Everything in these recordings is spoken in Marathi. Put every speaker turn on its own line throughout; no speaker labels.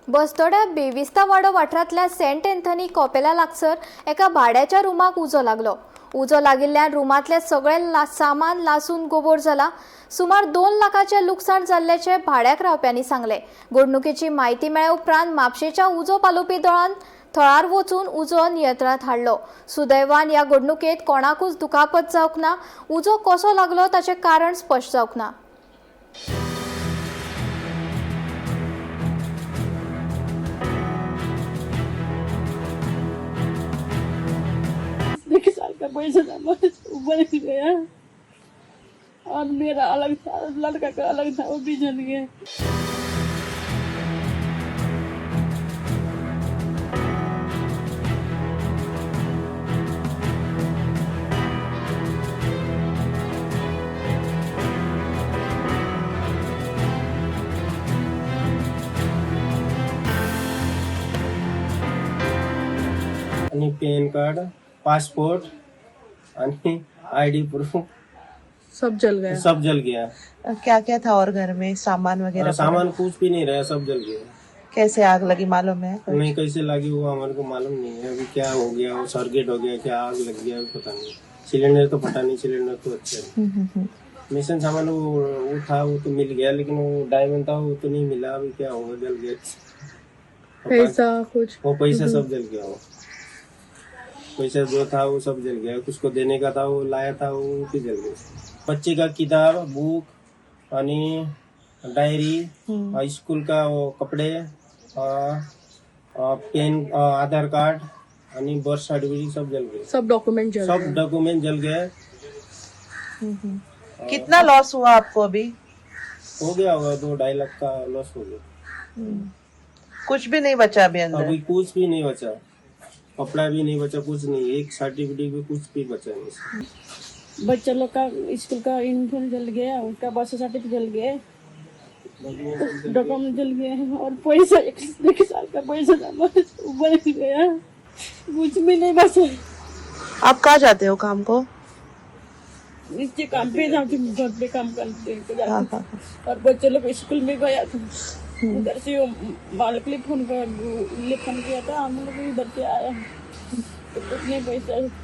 बस्तोड्या बेविस्ता वाडो वाठारांतल्या सेंट एंथनी कॉपेला लागसर एका भाड्याच्या रुमाक उजो लागलो. उजो लागिल्ल्यान रुमांतले सगळे सामान लासून गोबोर जाला. सुमार 2 लाखांचे लुकसाण जाल्ल्याचे भाड्याक रावप्यांनी सांगले. घडणुकेची म्हायती मेळ्ळे उपरांत म्हापशेच्या उजो पालोवपी दळान थळार वचून उजो नियंत्रणांत हाडलो. सुदैवान ह्या घडणुकेंत कोणाकूच दुखापत जावंक ना. उजो कसो लागलो ताचें कारण स्पश्ट जावंक ना.
1 साल का पैसा था बस ऊपर ही गया और मेरा अलग था, लड़का का अलग था, वो भी जल गया।
आणि पॅन कार्ड, पासपोर्ट आणि आईडी प्रूफ
सब जल गया।
सब जल गया।
क्या क्या था और घर में सामान वगैरह?
सामान कुछ भी नहीं रहा, सब जल गया।
कैसे आग लगी मालूम है?
नहीं, कैसे लगी वो हमारे को मालूम नहीं है। अभी क्या हो गया, वो सर्किट हो गया, क्या आग लग गया पता नहीं। सिलेंडर तो फटा नहीं, सिलेंडर तो अच्छा है। मिशन सामान वो था, वो तो मिल गया, लेकिन वो डायमंड था वो तो नहीं मिला। अभी क्या होगा, जल गया।
पैसा कुछ
वो पैसा सब जल गया। वो पैसा जो था वो सब जल गया। कुछ को देने का था, वो लाया था, वो भी जल गया। बच्चे का किताब, बुक आणि डायरी, स्कूल का वो कपड़े, पेन, आधार कार्ड आणि बर्थ सर्टिफिकेट सब जल गए।
सब डॉक्यूमेंट जल
सब डॉक्यूमेंट जल गए।
कितना लॉस हुआ आपको अभी?
हो गया होगा 2-2.5 लाख का लॉस हो गया।
कुछ भी नहीं बचा अभी अंदर?
अभी कुछ भी नहीं बचा, कपड़ा भी नहीं बचा, कुछ नहीं। एक सर्टिफिकेट भी कुछ भी बचा नहीं।
बच्चा लोग का स्कूल का यूनिफॉर्म जल गया, उनका बर्थ सर्टिफिकेट जल गया, डॉक्यूमेंट जल गया और पैसा 1 साल का पैसा था बस ऊपर ही गया। कुछ भी नहीं बचा।
आप कहाँ जाते हो काम को?
नीचे काम पे जाती हूँ, घर पे काम करते
हाँ,
हैं।
हाँ,
और बच्चे लोग स्कूल में गया था, उधर से वो मालिक ने फोन किया था, हम लोग इधर से आया तो कुछ नहीं पैसा।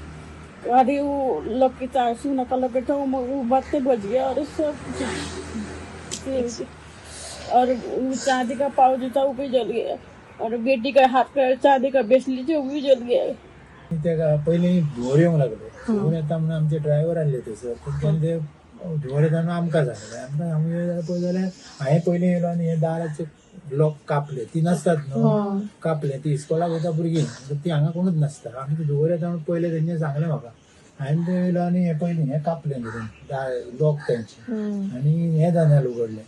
अरे वो लोग की सोना का लगे था, वो बात बच गया और सब और चांदी का पाउच था वो भी जल गया और बेटी का हाथ का चांदी का ब्रेसलेट वो भी जल गया।
पहिले धुवर येऊन लागले, धुवर येता म्हणून आमचे ड्रायव्हर आणले होते सर, पण त्यांनी धुवर येताना आमकां झालेलं आमकां आमी पळय जाल्यार हांवें पयलीं येयलो आनी हे दाराचे ब्लॉक कापले, ती नसतात न्हू, कापले ती इस्कॉलाक वयता भुरगीं, ती हांगा कोणूच नासता। आमी ती धुवर येता म्हणून पयलें तेंच्यानी सांगलें म्हाका, हांवें ते येयलो आनी हे पयलीं हे कापले लॉक तेंचे आनी हे जानेल उगडले।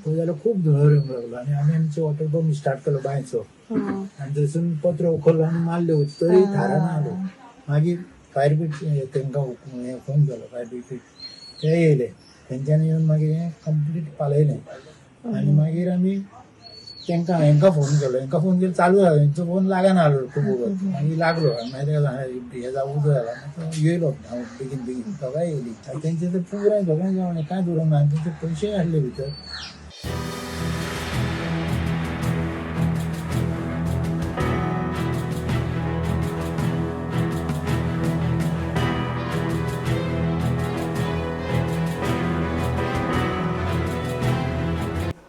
पळय जाल्यार खूब धुवर येवंक लागलो आनी आमी आमचे वॉटर पंप स्टार्ट केलो बांयचो आनी थंयसून पत्र उखल्लो आनी मारल्यो, तरी थाराना आलो। मागीर फायर ब्रिगेड तेंकां फोन केलो, फायर ब्रिगेड ते येयले, तेंच्यांनी येवन मागीर हें कंप्लीट पालयलें आनी मागीर आमी हेंकां फोन केलो, चालू जालो, हेंचो फोन लागना आलो खूब वगत, मागीर लागलो मागीर हे जावं उजो जाला येयलो हांव बेगीन सगळ्या येयली। तेंचे तर पुराय सगळें जेवण कांय उरोंक ना, तेंचे पयशे हाडले भितर।